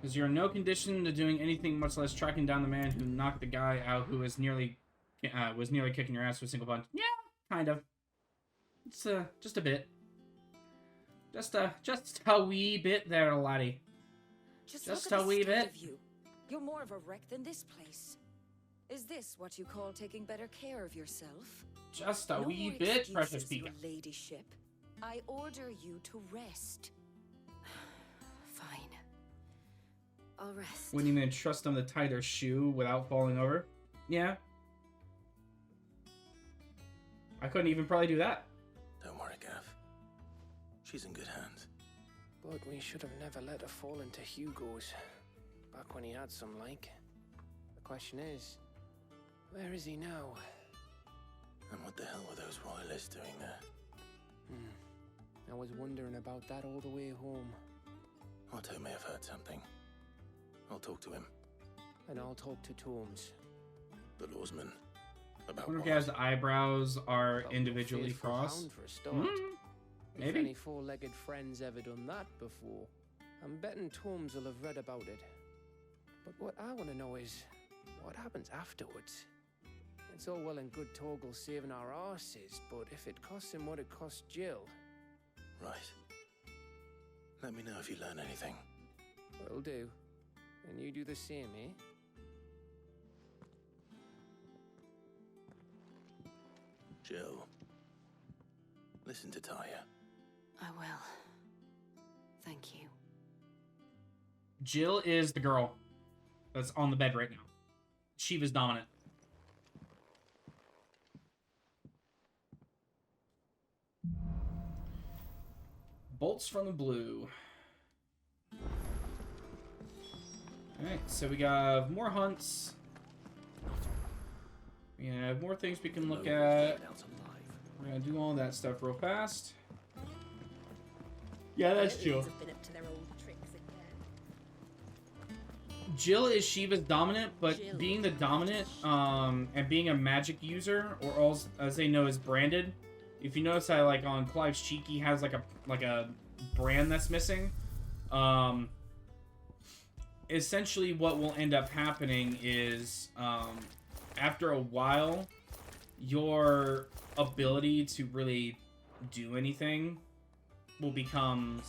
Because you're in no condition to doing anything, much less tracking down the man who knocked the guy out who was nearly kicking your ass with a single punch. Yeah, kind of. It's just a bit. Just a wee bit there, laddie. Just a wee bit. You're more of a wreck than this place. Is this what you call taking better care of yourself? Just a wee bit, precious Pika. Your ladyship. I order you to rest. Fine. I'll rest. Wouldn't even trust him to tie their shoe without falling over. Yeah. I couldn't even probably do that. Don't worry, Gav. She's in good hands. But we should have never let her fall into Hugo's. Back when he had some like. The question is, where is he now? And what the hell were those royalists doing there? I was wondering about that all the way home. Otto may have heard something. I'll talk to him. And I'll talk to Tomes. The lawsman. About I wonder what? if his eyebrows are About individually your faithful crossed. hound for a start. If Maybe. any four-legged friend's ever done that before, I'm betting Tomes will have read about it. But what I want to know is, what happens afterwards? It's all well and good Torgal saving our arses, but if it costs him what it cost Jill... Right. Let me know if you learn anything. Will do. And you do the same, eh? Jill. Listen to Taya. I will. Thank you. Jill is the girl that's on the bed right now. Shiva's dominant. Bolts from the blue. Alright, so we got more hunts. We have more things we can look at. We're gonna do all that stuff real fast. Yeah, that's Jill. Jill is Shiva's dominant, but being the dominant, and being a magic user, or also, as they know, is branded. If you notice, like on Clive's cheek, he has like a brand that's missing. Essentially, what will end up happening is, after a while, your ability to really do anything will become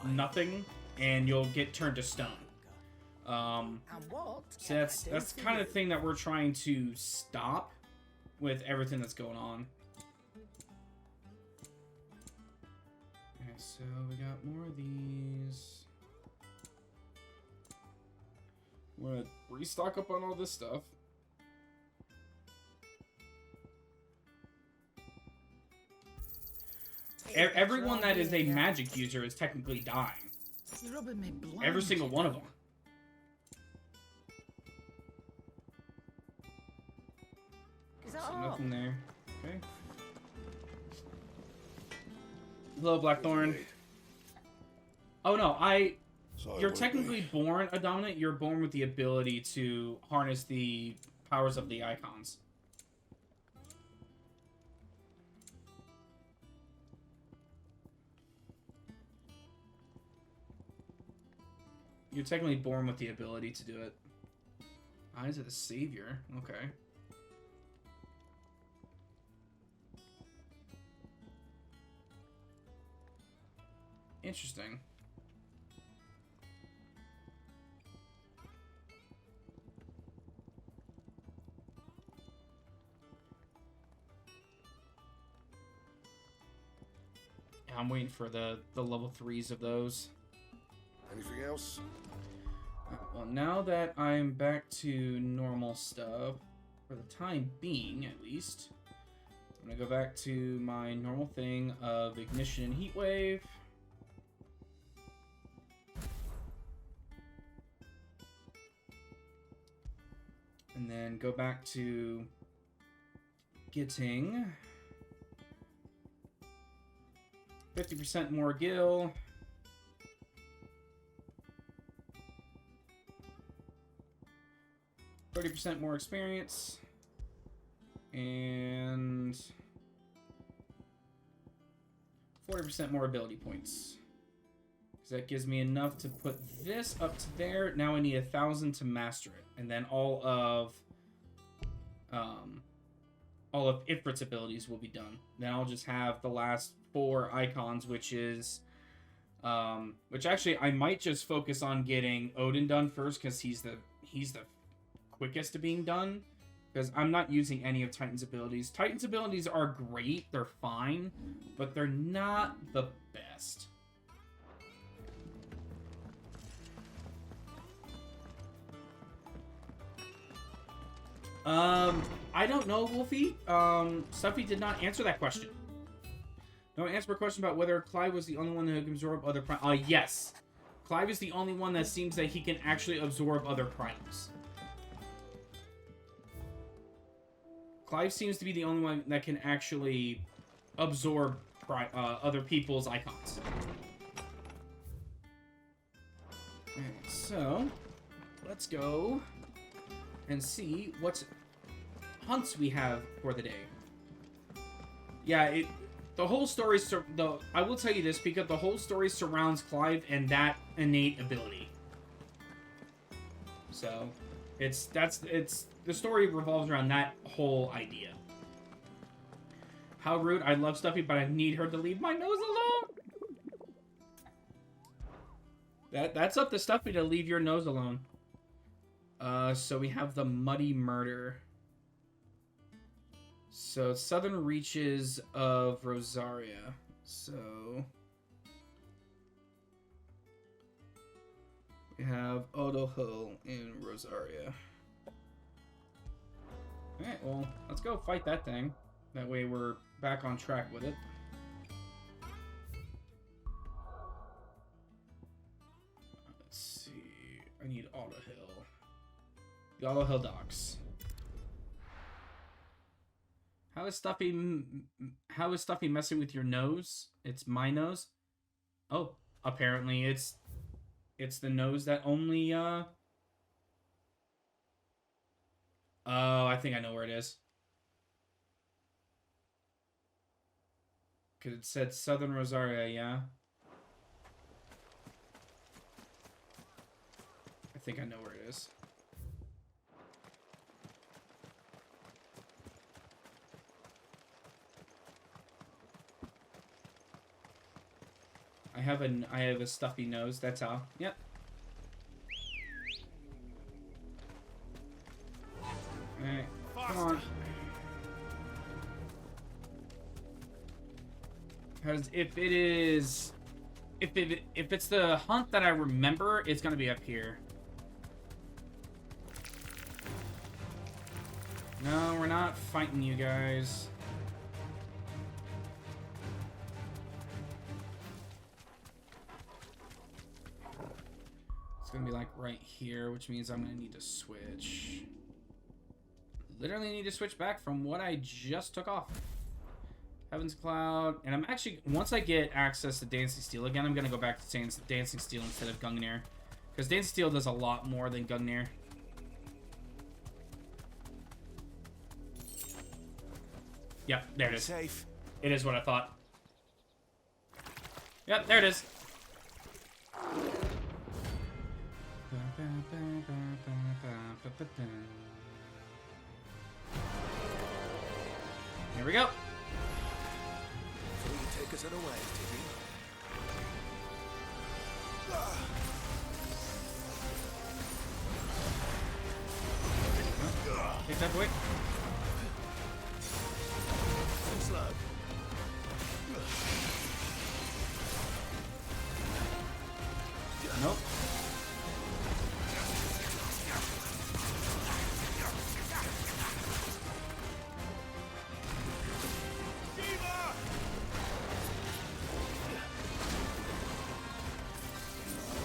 nothing, and you'll get turned to stone. So that's the kind of thing that we're trying to stop with everything that's going on. Okay, so we got more of these. We're gonna restock up on all this stuff. Everyone that is a magic user is technically dying. Every single one of them. So nothing there. Okay. Hello, Blackthorn. Oh no, you're technically born a dominant. You're born with the ability to harness the powers of the icons. You're technically born with the ability to do it. Eyes of the Savior. Okay. Interesting. Yeah, I'm waiting for the level 3s of those. Anything else? Well, now that I'm back to normal stuff, for the time being at least, I'm gonna go back to my normal thing of ignition and heat wave. And then go back to getting 50% more gil. 30% more experience. And 40% more ability points. That gives me enough to put this up to there. Now I need 1,000 to master it. And then all of Ifrit's abilities will be done. Then I'll just have the last 4 icons, which is... which actually, I might just focus on getting Odin done first, because he's the quickest to being done. Because I'm not using any of Titan's abilities. Titan's abilities are great, they're fine, but they're not the best. I don't know, Wolfie. Stuffy did not answer that question. No one answered my question about whether Clive was the only one who can absorb other primes. Yes. Clive is the only one that seems that he can actually absorb other primes. Clive seems to be the only one that can actually absorb other people's icons. Alright, so let's go and see what hunts we have for the day. Yeah, the whole story, I will tell you this, because the whole story surrounds Clive and that innate ability. So, the story revolves around that whole idea. How rude! I love Stuffy, but I need her to leave my nose alone. That's up to Stuffy to leave your nose alone. So we have the Muddy Murder. So, southern reaches of Rosaria. So, we have Odohul in Rosaria. Alright, well, let's go fight that thing. That way we're back on track with it. Let's see. I need Odohul. The Odohul docks. How is Stuffy messing with your nose? It's my nose? Oh, apparently it's the nose that only oh, I think I know where it is. Cause it said Southern Rosaria, yeah. I think I know where it is. I have a stuffy nose, that's how. Yep. Alright, come on. Because if it's the hunt that I remember, it's gonna be up here. No, we're not fighting you guys. It's gonna be like right here, which means I'm gonna need to switch. Literally need to switch back from what I just took off. Heaven's Cloud, and I'm actually, once I get access to Dancing Steel again, I'm gonna go back to Dancing Steel instead of Gungnir. Because Dancing Steel does a lot more than Gungnir. Yep, there it is. Safe. It is what I thought. Yep, there it is. Here we go. So you take us away, Tiggy. Take that boy. Slug. Nope.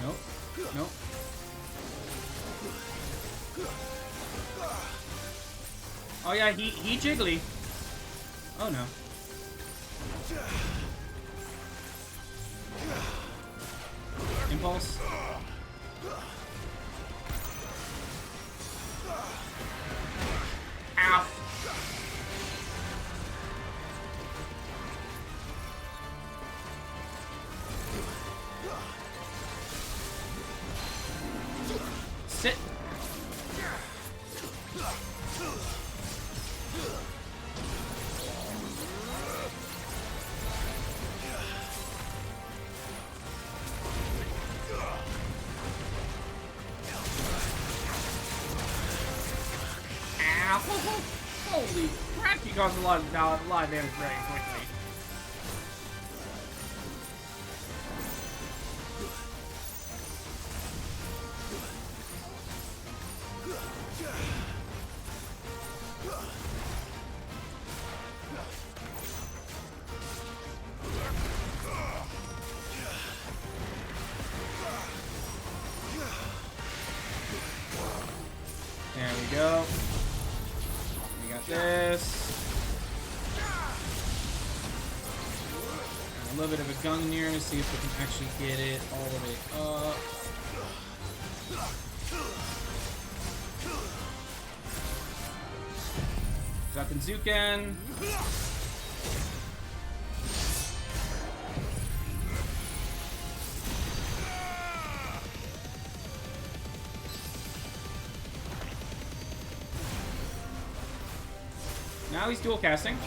Nope. Nope. Oh yeah, he jiggly. Oh no. Impulse. Ow. Sit. Ow. Holy crap, you caused a lot of damage very quickly. There we go. We got this. A little bit of a gun here to see if we can actually get it all the way up. Zapinzuken. Now he's dual casting.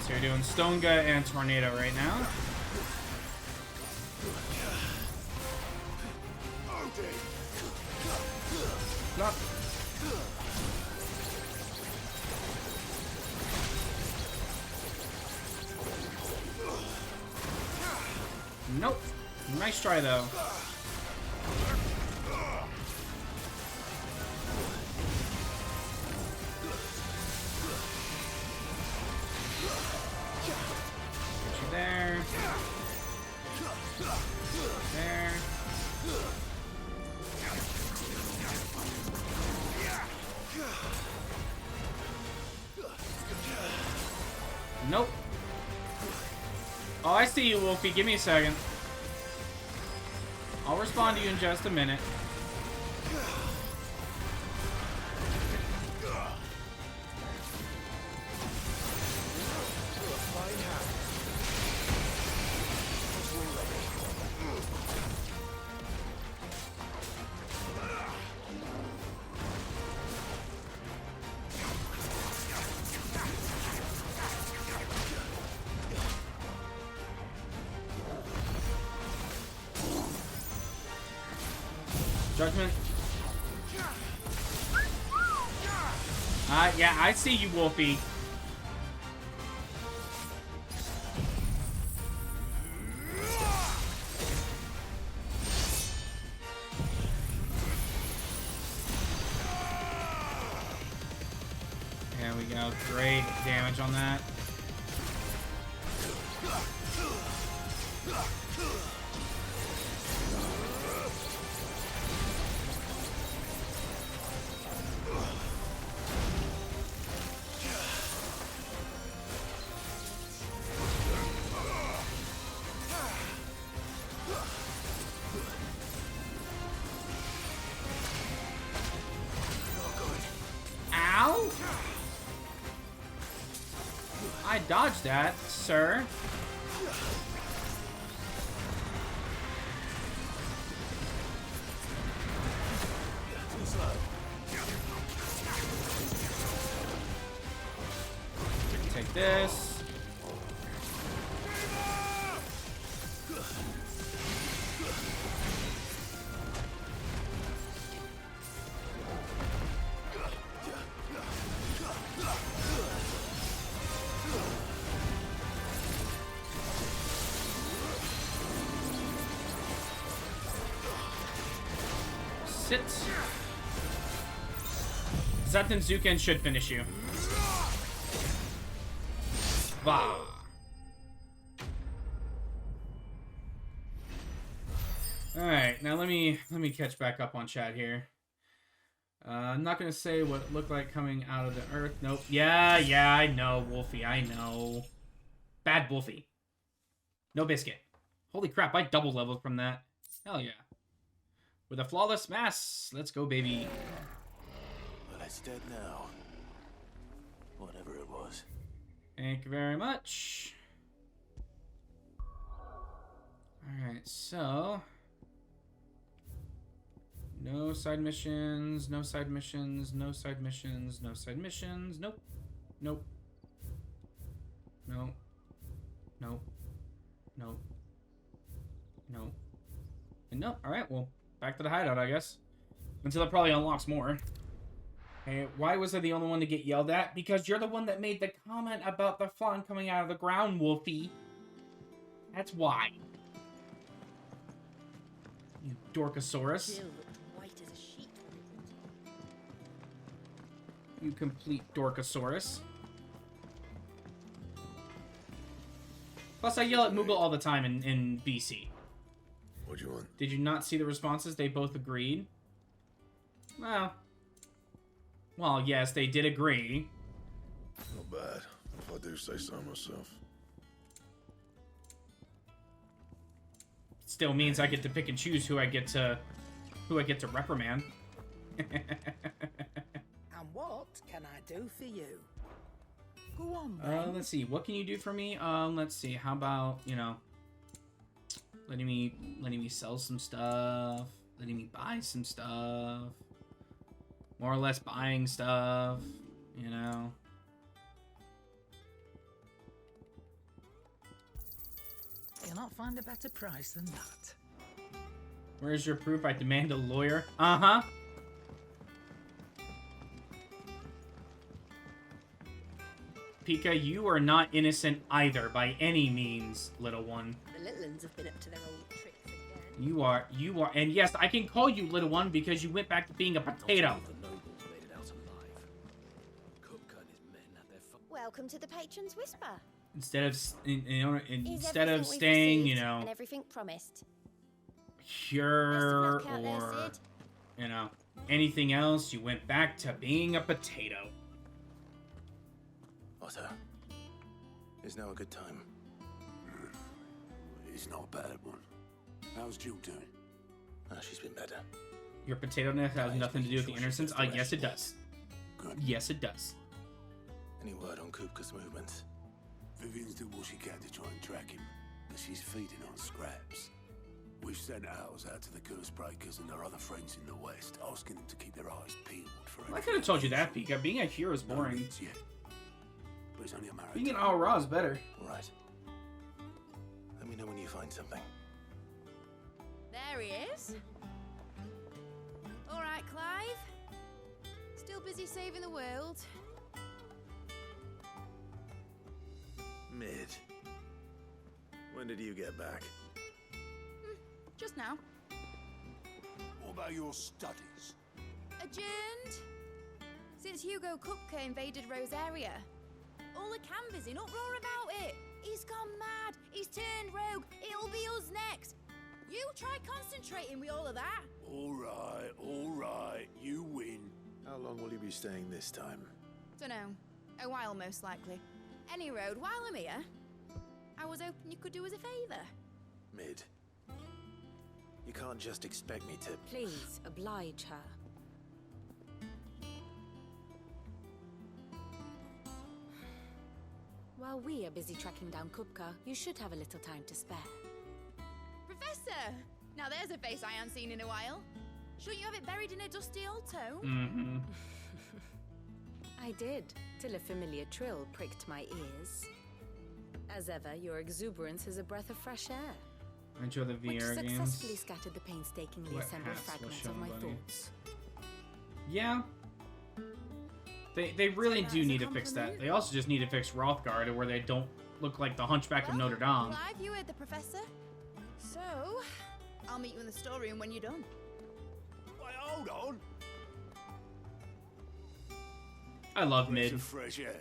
So you're doing Stonga and Tornado right now. Block. Nope. Nice try though. Get you there. There. Nope. Oh, I see you, Wolfie. Give me a second. I'll respond to you in just a minute. Judgment. Yeah, I see you, Wolfie. There we go. Great damage on that. I dodged that, sir. Take this. Sit. Zapinzuken should finish you. Bah. Alright, now let me catch back up on chat here. I'm not gonna say what it looked like coming out of the earth. Nope. Yeah, I know, Wolfie, I know. Bad Wolfie. No biscuit. Holy crap, I double leveled from that. Hell yeah. With a flawless mass. Let's go, baby. Well, it's dead now. Whatever it was. Thank you very much. Alright, so... No side missions, no side missions, no side missions, no side missions. Nope. Nope. Nope. Nope. Nope. Nope. And nope. Alright, well, back to the hideout, I guess. Until it probably unlocks more. Hey, why was I the only one to get yelled at? Because you're the one that made the comment about the fawn coming out of the ground, Wolfie. That's why. You Dorkosaurus. You complete Dorkosaurus. Plus, I yell at Moogle all the time in BC. What do you want? Did you not see the responses? They both agreed. Well, yes, they did agree. Not bad, if I do say so myself. Still means I get to pick and choose who I get to reprimand. And what can I do for you? Go on, then. Let's see. What can you do for me? Let's see. How about, you know, letting me sell some stuff, letting me buy some stuff, more or less buying stuff, you know. You'll not find a better price than that. Where's your proof? I demand a lawyer. Uh-huh. Pika, you are not innocent either, by any means, little one. The little ones have been up to their old tricks again. You are, and yes, I can call you little one because you went back to being a potato. Welcome to the Patron's Whisper. Instead of, instead of Is everything we've staying, you received know, and everything promised. pure Best of luck out there, or, Sid. you know, anything else, you went back to being a potato. Otto, is now a good time? It's not a bad one. How's Jill doing? She's been better. Your potato-ness has nothing to do with the innocence? Yes, it does. Good. Yes, it does. Any word on Kupka's movements? Vivian's did what she can to try and track him, but she's feeding on scraps. We've sent ours out to the curse breakers and their other friends in the west, asking them to keep their eyes peeled for I could have told you that, Pika. Being a hero is boring. Yet. But it's only a matter of Being an time. Al-Ra is better. All right. Let me know when you find something. There he is. All right, Clive. Still busy saving the world. Mid. When did you get back? Just now. What about your studies? Adjourned. Since Hugo Kupka invaded Rosaria. All the canvas in uproar about it. He's gone mad. He's turned rogue. It'll be us next. You try concentrating with all of that. All right, you win. How long will you be staying this time? Dunno. A while, most likely. Any road, while I'm here, I was hoping you could do us a favour. Mid. You can't just expect me to... Please, oblige her. While we are busy tracking down Kupka, you should have a little time to spare. Professor! Now there's a face I haven't seen in a while. Shouldn't you have it buried in a dusty old tome? Mm-hmm. I did, till a familiar trill pricked my ears. As ever, your exuberance is a breath of fresh air, Enjoy the which VR successfully games. scattered the painstakingly What assembled hats will fragments show of my buddy? thoughts. Yeah. They really Take that do as a need to fix that. compliment. They also just need to fix Rothgard where they don't look like the Hunchback of Notre Dame. Clive, you heard the professor. So, I'll meet you in the storeroom when you're done. Wait, hold on. I love Breath Mid. of fresh air.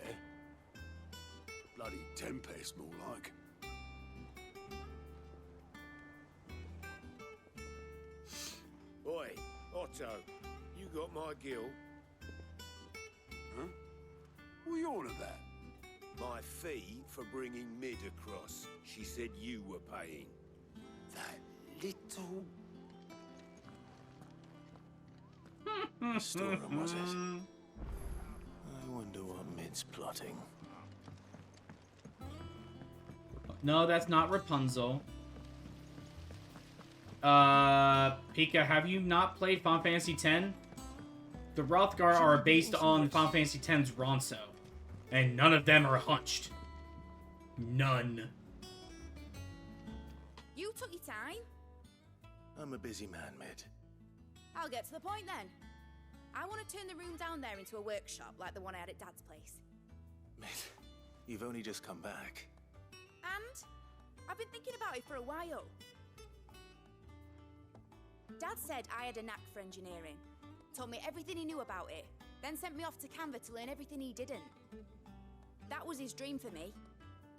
Bloody tempest, more like. Oi, Otto, you got my gill? Huh? What are you on about? My fee for bringing Mid across. She said you were paying. That little... Storeroom, was it? I wonder what Mid's plotting. No, that's not Rapunzel. Pika, have you not played Final Fantasy X? The Rothgar are based on Final Fantasy X's Ronso. And none of them are hunched. None. You took your time. I'm a busy man, Mid. I'll get to the point then. I want to turn the room down there into a workshop like the one I had at Dad's place. Mid, you've only just come back. And I've been thinking about it for a while. Dad said I had a knack for engineering. Told me everything he knew about it. Then sent me off to Canva to learn everything he didn't. That was his dream for me.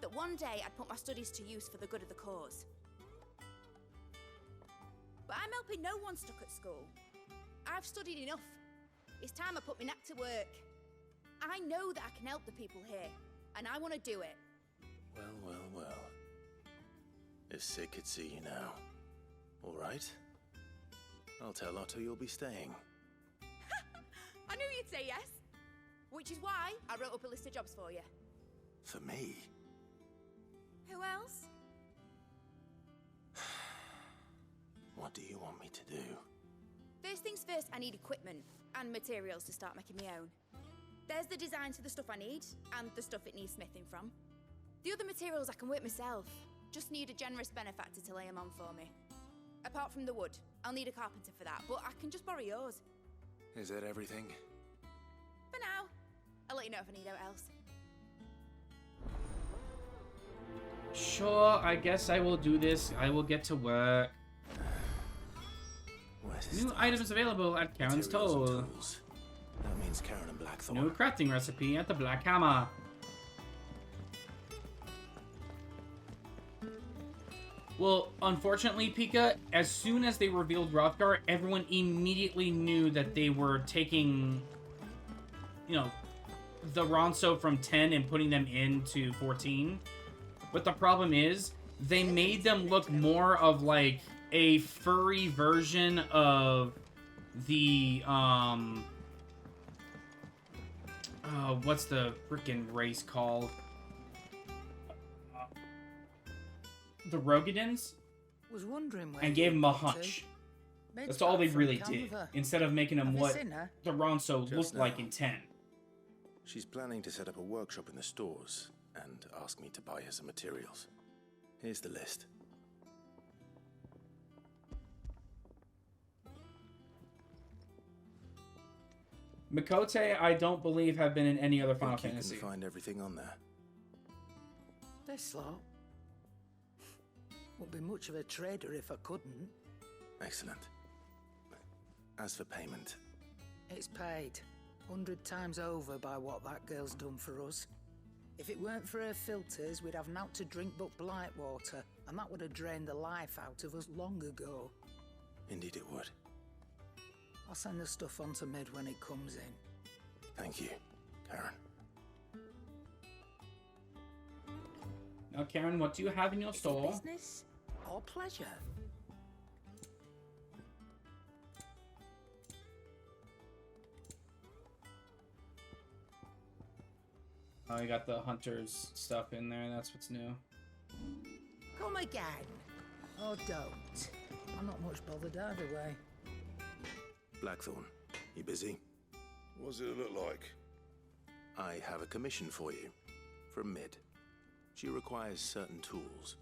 That one day I'd put my studies to use for the good of the cause. But I'm helping no one stuck at school. I've studied enough. It's time I put my knack to work. I know that I can help the people here, and I want to do it. Well, well, well. If Sid could see you now. All right. I'll tell Otto you'll be staying. I knew you'd say yes. Which is why I wrote up a list of jobs for you. For me? Who else? What do you want me to do? First things first, I need equipment and materials to start making my own. There's the designs for the stuff I need, and the stuff it needs smithing from. The other materials I can work myself. Just need a generous benefactor to lay them on for me. Apart from the wood, I'll need a carpenter for that, but I can just borrow yours. Is that everything? For now. I'll let you know if I need out else. Sure, I guess I will do this. I will get to work. New items available at Karen's Toll. That means Karen and Blackthorn. New crafting recipe at the Black Hammer. Well, unfortunately, Pika, as soon as they revealed Rothgar, everyone immediately knew that they were taking, you know, the Ronso from 10 and putting them into 14. But the problem is, they made them look more of, like, a furry version of the, what's the freaking race called? The Rogadins? Was wondering where and gave him a hunch. That's all they really did, instead of making him what the Ronso looked like in 10. She's planning to set up a workshop in the stores and ask me to buy her some materials. Here's the list. Mikote, I don't believe, have been in any other Final Fantasy. You can find everything on there. This lot. Wouldn't be much of a trader if I couldn't. Excellent. As for payment... It's paid. 100 times over by what that girl's done for us. If it weren't for her filters, we'd have naught to drink but blight water, and that would have drained the life out of us long ago. Indeed it would. I'll send the stuff on to Mid when it comes in. Thank you, Karen. Now, Karen, what do you have in your store? Business or pleasure? Oh, you got the hunter's stuff in there. That's what's new. Come again. Or don't. I'm not much bothered either way. Blackthorn, you busy? What's it look like? I have a commission for you. From Mid. She requires certain tools.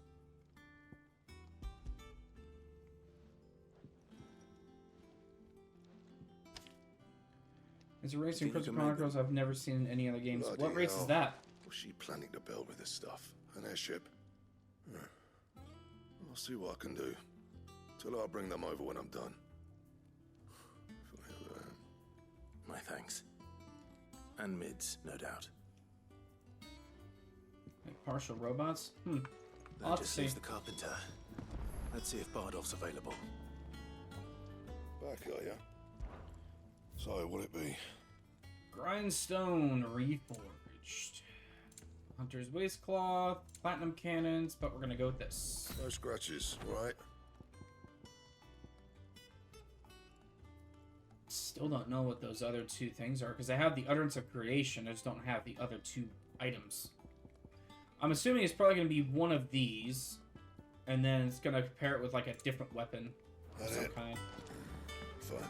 It's a race in Crypto Chronicles I've never seen in any other games. Bloody What race hell. is that? What's she planning to build with this stuff? An airship? I'll see what I can do. Tell her I'll bring them over when I'm done. My thanks. And Mid's, no doubt. Like partial robots? I'll That have to just see. leaves the carpenter. Let's see if Bardolph's available. Back, are ya? So, will it be? Grindstone reforged. Hunter's waistcloth, platinum cannons, but we're gonna go with this. No scratches, right? Still don't know what those other two things are, because I have the Utterance of Creation, I just don't have the other two items. I'm assuming it's probably going to be one of these, and then it's going to pair it with like a different weapon of some kind. Fine.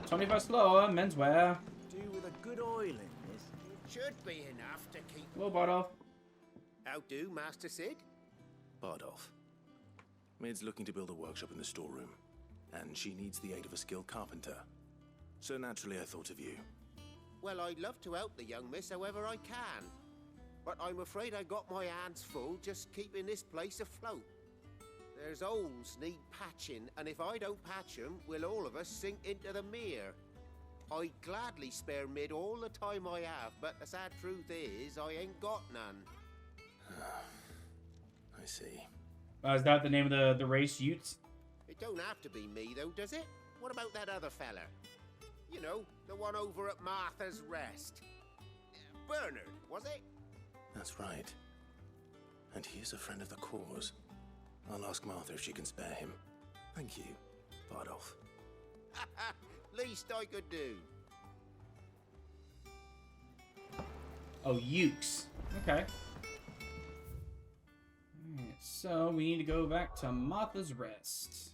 25 slower, menswear. Do with a good oil in this. It should be enough to keep... Hello, Bardolph. How do, Master Sid? Bardolph. Maid's looking to build a workshop in the storeroom, and she needs the aid of a skilled carpenter. So naturally I thought of you. Well, I'd love to help the young miss however I can. But I'm afraid I got my hands full just keeping this place afloat. There's holes need patching, and if I don't patch them, we'll all of us sink into the mere. I'd gladly spare Mid all the time I have, but the sad truth is, I ain't got none. I see. Is that the name of the race, Utes? It don't have to be me, though, does it? What about that other fella? You know, the one over at Martha's Rest. Bernard, was it? That's right. And he is a friend of the cause. I'll ask Martha if she can spare him. Thank you, Bardolph. Least I could do. Oh, Ukes. Okay. Alright, so we need to go back to Martha's Rest.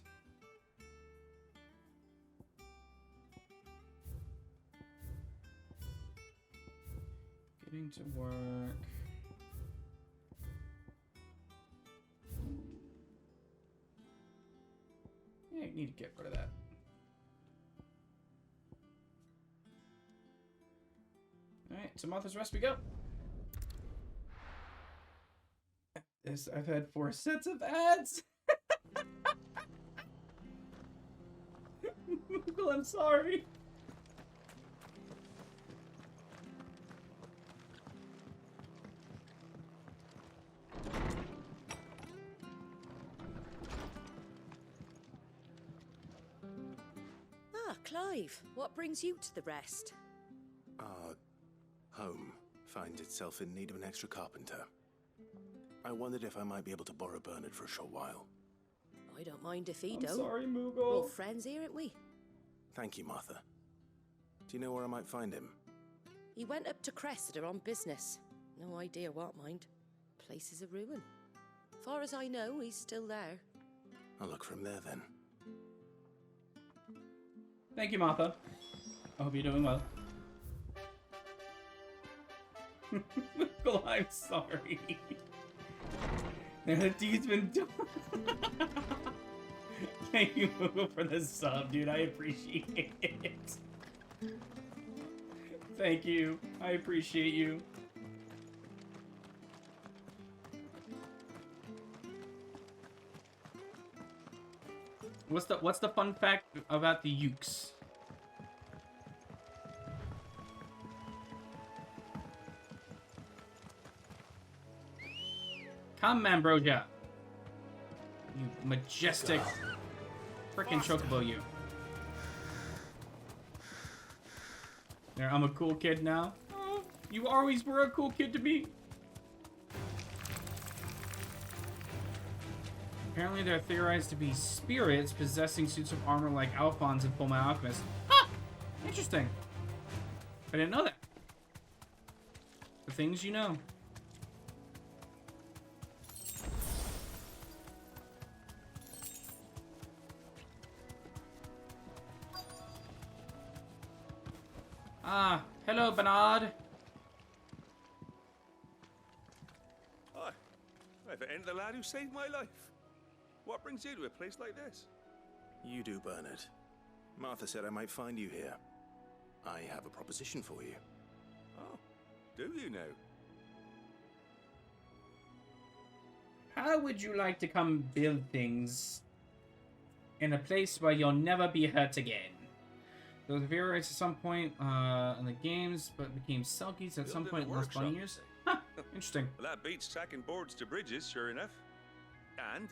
Getting to work. Yeah, you need to get rid of that. Alright, to Martha's Rest we go. This, I've had 4 sets of ads. Well, I'm sorry. Ah, Clive, what brings you to the Rest? Our home finds itself in need of an extra carpenter. I wondered if I might be able to borrow Bernard for a short while. I don't mind if he I'm don't. sorry, We're all Moogle. friends here, aren't we? Thank you, Martha. Do you know where I might find him? He went up to Cressida on business. No idea what, mind. Place is a ruin. Far as I know, he's still there. I'll look for him there then. Thank you, Martha. I hope you're doing well. Moogle, I'm sorry. The deed's been done. Thank you, Moogle, for the sub, dude. I appreciate it. Thank you. I appreciate you. What's the fun fact about the Ukes? Come, Ambrosia. You majestic frickin' chocobo, you. There, I'm a cool kid now. Oh, you always were a cool kid to me. Apparently they're theorized to be spirits possessing suits of armor like Alphonse and Fullmetal Alchemist. Huh! Interesting. I didn't know that. The things you know. Ah, hello, Bernard. Hi. If it ain't the lad who saved my life. What brings you to a place like this? You do, Bernard. Martha said I might find you here. I have a proposition for you. Oh, do you now? How would you like to come build things? in a place where you'll never be hurt again. Those variants at some point in the games, but became Selkies at some point in the last 20 years. Huh, interesting. Well, that beats tacking boards to bridges, sure enough. And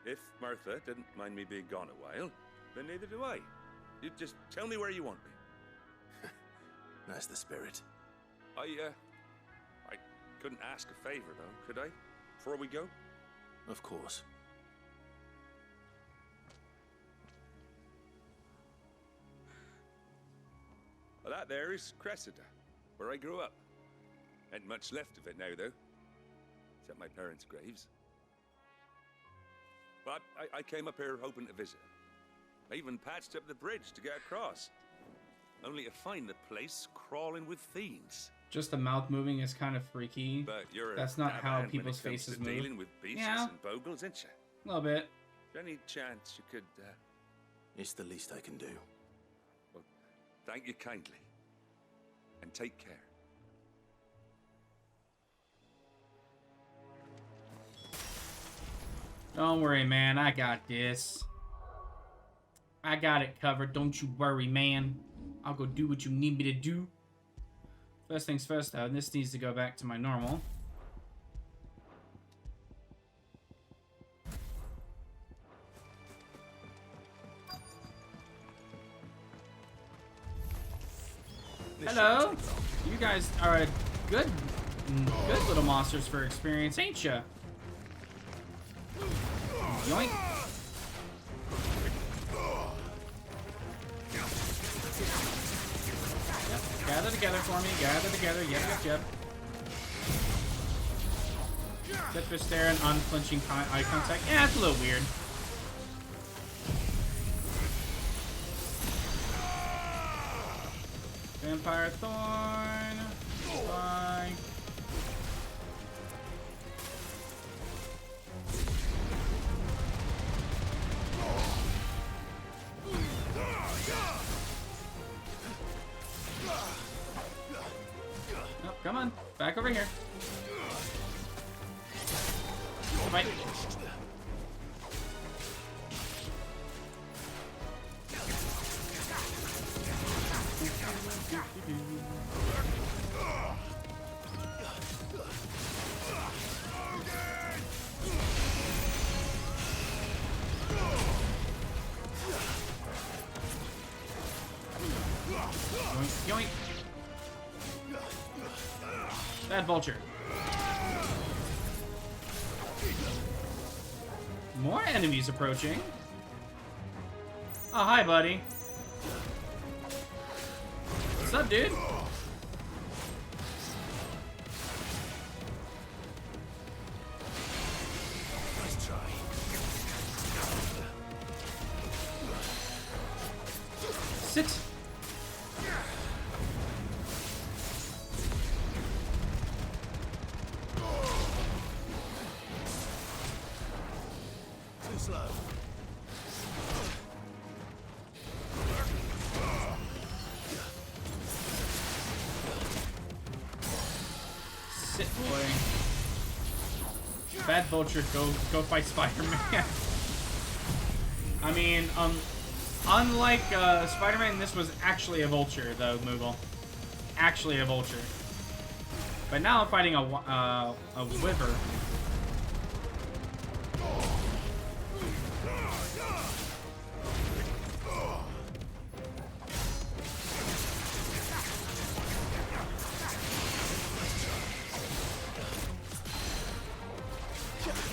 if Martha didn't mind me being gone a while, then neither do I. You just tell me where you want me. That's the spirit. I couldn't ask a favor, though, could I? Before we go? Of course. Well, that there is Cressida, where I grew up. Ain't much left of it now, though. Except my parents' graves. But I came up here hoping to visit. I even patched up the bridge to get across. Only to find the place crawling with fiends. Just the mouth moving is kind of freaky. But you're That's not how when people's it comes faces to move. dealing with beasts Yeah. and bogles, ain't you? A little bit. Any chance you could, It's the least I can do. Well, thank you kindly. And take care. Don't worry, man. I got this. I got it covered. Don't you worry, man. I'll go do what you need me to do. First things first, though. This needs to go back to my normal. Hello. You guys are a good little monsters for experience, ain't ya? Yoink. Yep. Gather together for me. Gather together. Yep. Sit for staring, unflinching eye contact. Yeah, it's a little weird. Vampire Thorn. Bye. Oh, come on. Back over here. Fight. Yoink, yoink. Bad vulture. More enemies approaching. Oh, hi, buddy. What's up, dude? Nice try. Sit. Too slow. Sit, boy. Bad vulture, go fight Spider-Man. I mean, unlike Spider-Man, this was actually a vulture, though, Moogle. Actually a vulture. But now I'm fighting a wyvern.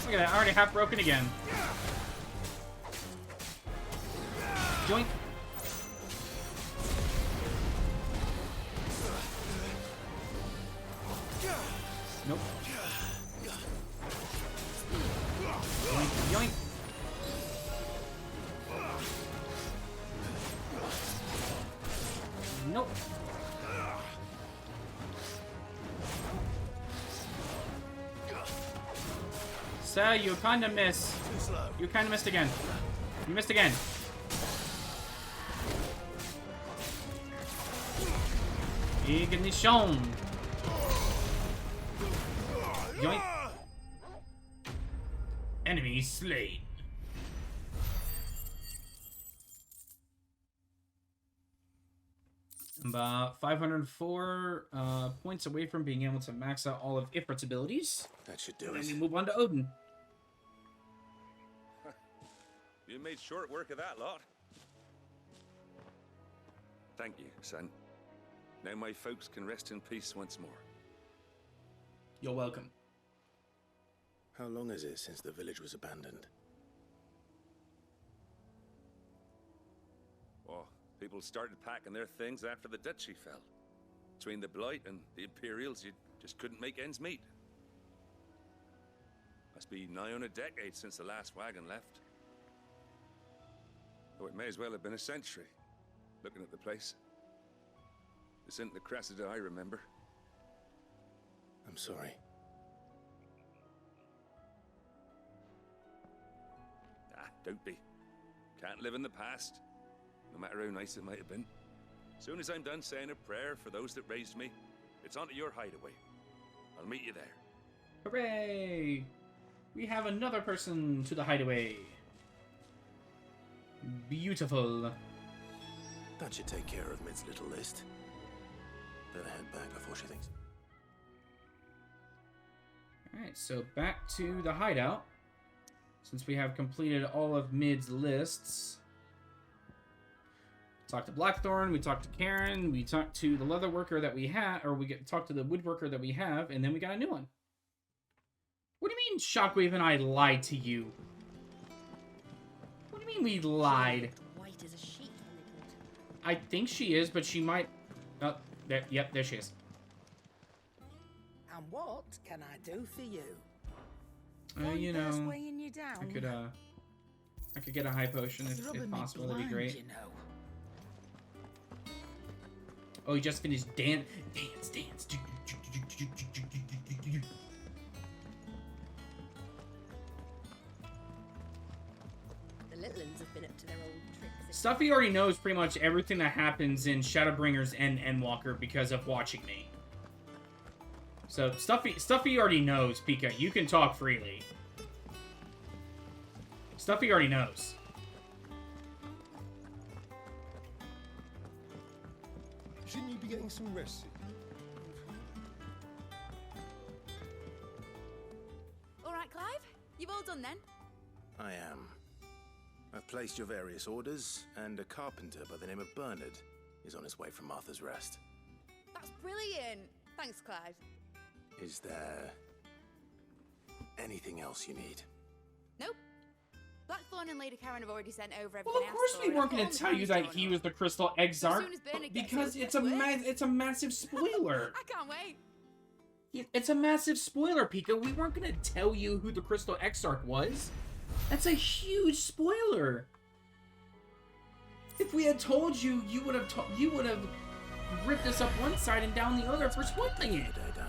Look at that, already half broken again. Joink. Nope. Yoink, yoink. Nope. Sir, you kinda miss. You kinda missed again. You missed again. Ignition. Yoink. Enemy slain. About 504 points away from being able to max out all of Ifrit's abilities. That should do And it. then we move on to Odin. You made short work of that lot. Thank you, son. Now my folks can rest in peace once more. You're welcome. How long is it since the village was abandoned? Oh, people started packing their things after the duchy fell. Between the Blight and the Imperials, you just couldn't make ends meet. Must be nigh on a decade since the last wagon left. Though it may as well have been a century, looking at the place. This isn't the Cressida I remember. I'm sorry. Ah, don't be. Can't live in the past, no matter how nice it might have been. Soon as I'm done saying a prayer for those that raised me, it's on to your hideaway. I'll meet you there. Hooray! We have another person to the hideaway. Beautiful. That should take care of Mid's little list. Better head back before she thinks. Alright, so back to the hideout. Since we have completed all of Mid's lists. Talked to Blackthorn, we talked to Karen, we talked to the leather worker that we have, or talked to the woodworker that we have, and then we got a new one. What do you mean Shockwave and I lied to you? What do you mean we lied? White as a sheet when they brought her. I think she is, but she might... Oh, there, yep, there she is. And what can I do for you? You One know, weighing you down. I could get a high potion It's if rubbing me possible. That'd be blind, great. you know. Oh, you just finished dance. The little ones have been up to their old tricks. Stuffy already knows pretty much everything that happens in Shadowbringers and Endwalker because of watching me. So Stuffy already knows, Pika. You can talk freely. Stuffy already knows. Shouldn't you be getting some rest? All right, Clive? You've all done then? I am. I've placed your various orders, and a carpenter by the name of Bernard is on his way from Martha's Rest. That's brilliant. Thanks, Clive. Is there anything else you need? Nope. Blackthorn and Lady Karen have already sent over everything. Well, of course we weren't going to tell you that he was the Crystal Exarch, because it's a massive spoiler. I can't wait. It's a massive spoiler, Pika. We weren't going to tell you who the Crystal Exarch was. That's a huge spoiler. If we had told you, you would have ripped us up one side and down the other for spoiling it. Day done.